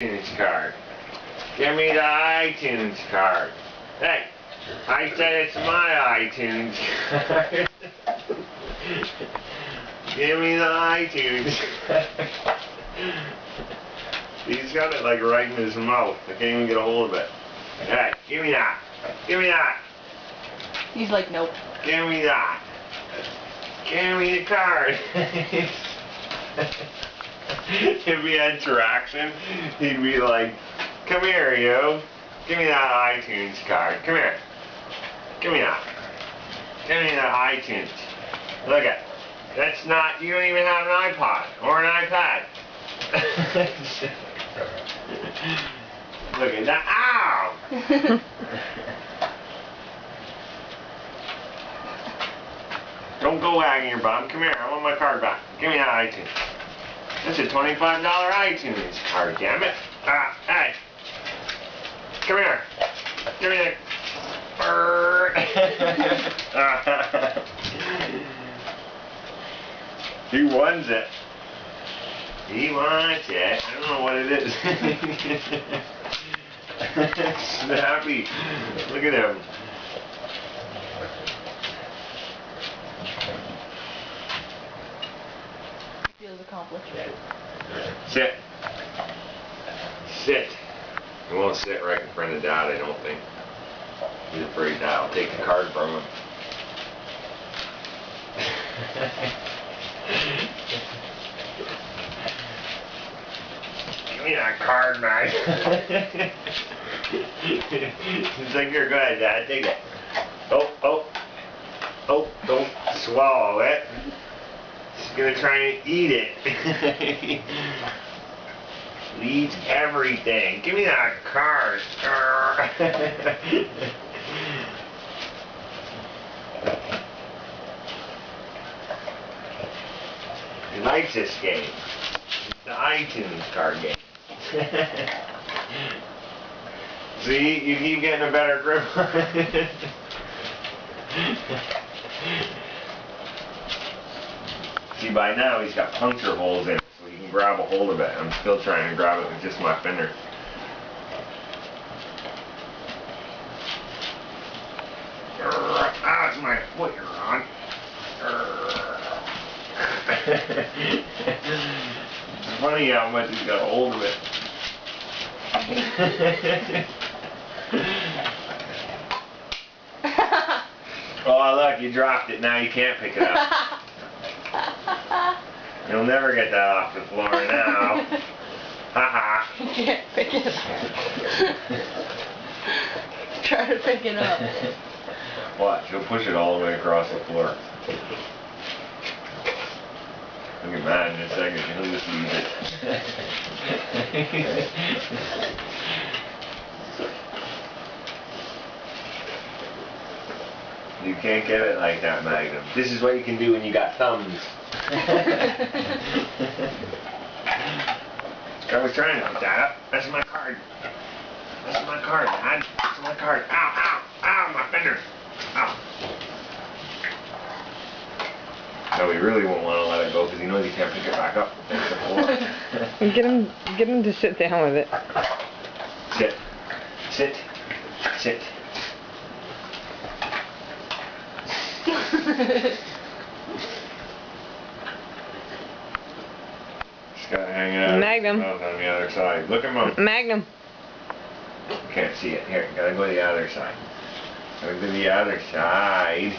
iTunes card. Give me the iTunes card. Hey, I said it's my iTunes card. Give me the iTunes card. He's got it like right in his mouth. I can't even get a hold of it. Hey, give me that. Give me that. He's like, nope. Give me that. Give me the card. If we had traction, he'd be like, come here, yo. Give me that iTunes card. Come here. Give me that. Give me that iTunes. Look at. That's not, you don't even have an iPod or an iPad. Look at that. Ow! Don't go wagging your bum. Come here. I want my card back. Give me that iTunes. That's a $25 iTunes card, damn it. Hey. Come here. Give me that. He wants it. He wants it. I don't know what it is. Snappy. Look at him. Feels accomplished. Sit. Sit. He won't sit right in front of Dad, I don't think. He's afraid Dad will take the card from him. Give me that card, man. He's like, you're good, Dad. Take it. Oh, don't swallow it. He's gonna try and eat it. He eats everything. Give me that card. He likes this game. It's the iTunes card game. See, you keep getting a better grip on it. See, by now he's got puncture holes in it, so he can grab a hold of it. I'm still trying to grab it with just my finger. Ah, it's my foot you're on. It's funny how much he's got a hold of it. Oh, look, you dropped it. Now you can't pick it up. You'll never get that off the floor now. Haha. You can't pick it up. Try to pick it up. Watch, you'll push it all the way across the floor. Look at that in a second, he'll just leave it. You can't get it like that, Magnum. This is what you can do when you got thumbs. I was trying to pick that up. That's my card. That's my card, Dad. That's my card. Ow, ow, ow, my finger. Ow. No, he really won't want to let it go because he knows he can't pick it back up. Get him to sit down with it. Sit. Sit. Sit. Just got hanging out. Magnum. On the other side. Look at Mom. Magnum. Can't see it. Here, gotta go to the other side. Go to the other side.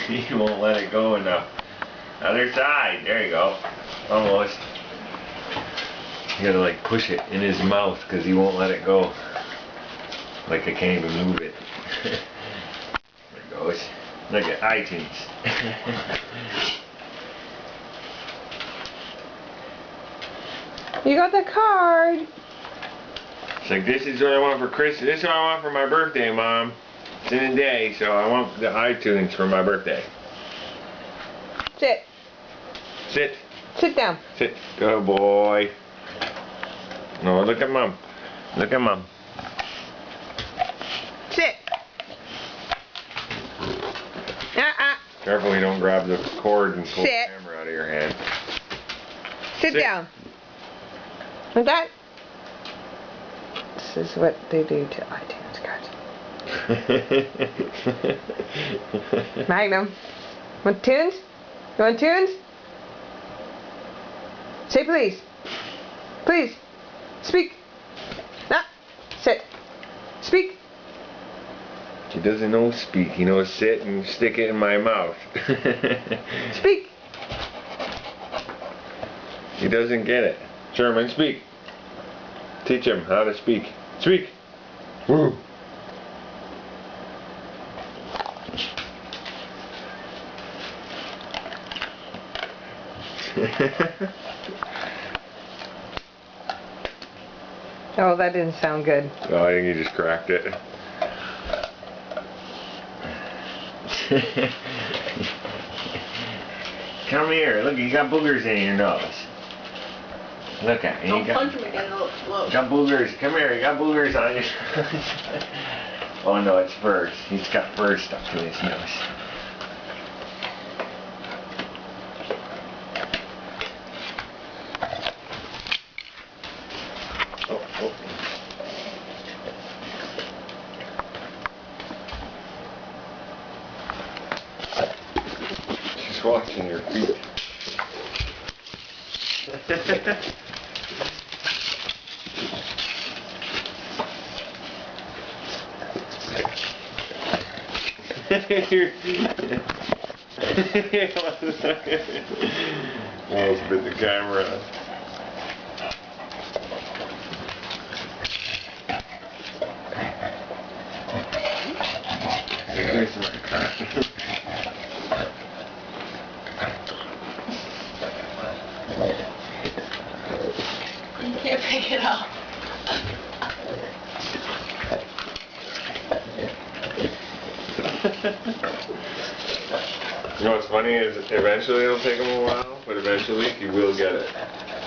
He won't let it go enough. Other side. There you go. Almost. You gotta like push it in his mouth because he won't let it go. Like I can't even move it. There it goes. Look at iTunes. You got the card. It's like, this is what I want for Christmas. This is what I want for my birthday, Mom. It's in a day, so I want the iTunes for my birthday. Sit. Sit. Sit down. Sit. Good boy. No, look at Mom. Look at Mom. Sit. Careful you don't grab the cord and pull the Sit. camera out of your hand. Sit down. Like that. This is what they do to iTunes cards. Magnum. Want tunes? You want tunes? Say please. Please. Speak. No. Sit. Speak. He doesn't know speak. He knows sit and stick it in my mouth. Speak. He doesn't get it. Sherman, speak. Teach him how to speak. Speak. Woo. Oh, that didn't sound good. Oh, I think you just cracked it. Come here. Look, you got boogers in your nose. Look at me. Don't punch him again, it'll explode. Got boogers. Come here. You got boogers on you. Oh no, it's furs. He's got fur stuck to his nose. Oh, oh. She's watching your feet. Almost bit the camera. Here's my car. You can't pick it up. You know what's funny is eventually it'll take him a while, but eventually he will get it.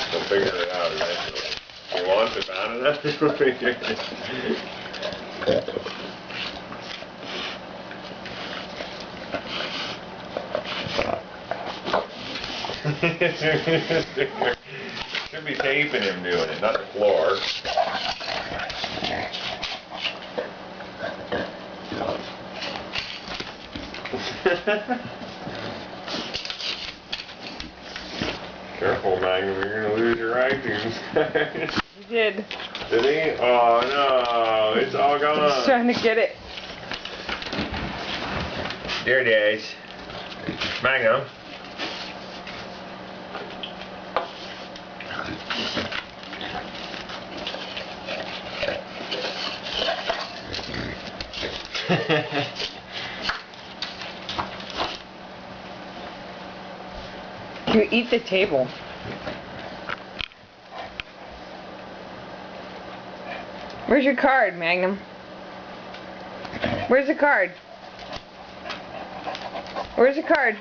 He'll figure it out eventually. He wants it bad enough, he'll figure it out. Should be taping him doing it, not the floor. Careful, Magnum, you're gonna lose your iTunes. You did. Did he? Oh no, it's all He's gone. trying to get it. There it is. Magnum. You eat the table. Where's your card, Magnum? Where's the card? Where's the card?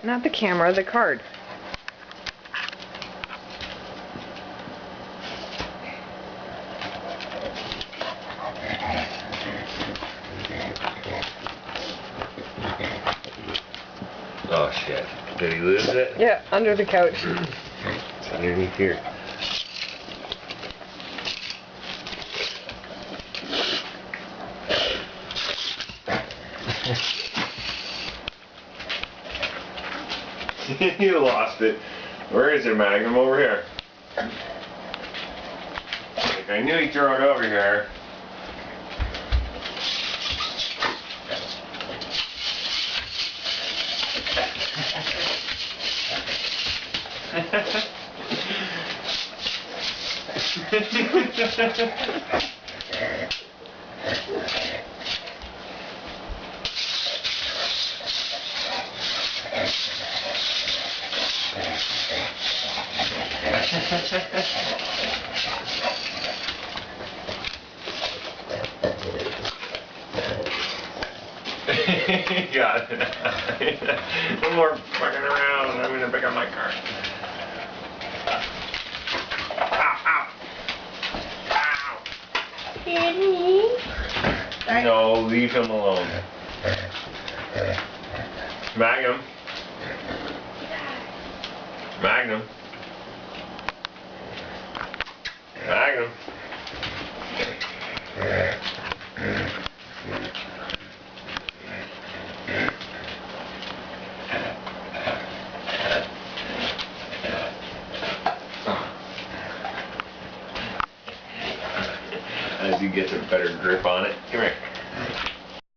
Not the camera, the card. Oh shit. Did he lose it? Yeah, under the couch. It's underneath here. You lost it. Where is it, Magnum? Over here. Like, I knew he'd throw it over here. Got it. No more fucking around. I'm gonna pick up my card. Ow, ow. Ow. No, leave him alone. Magnum. Magnum. Magnum. As he gets a better grip on it. Come here.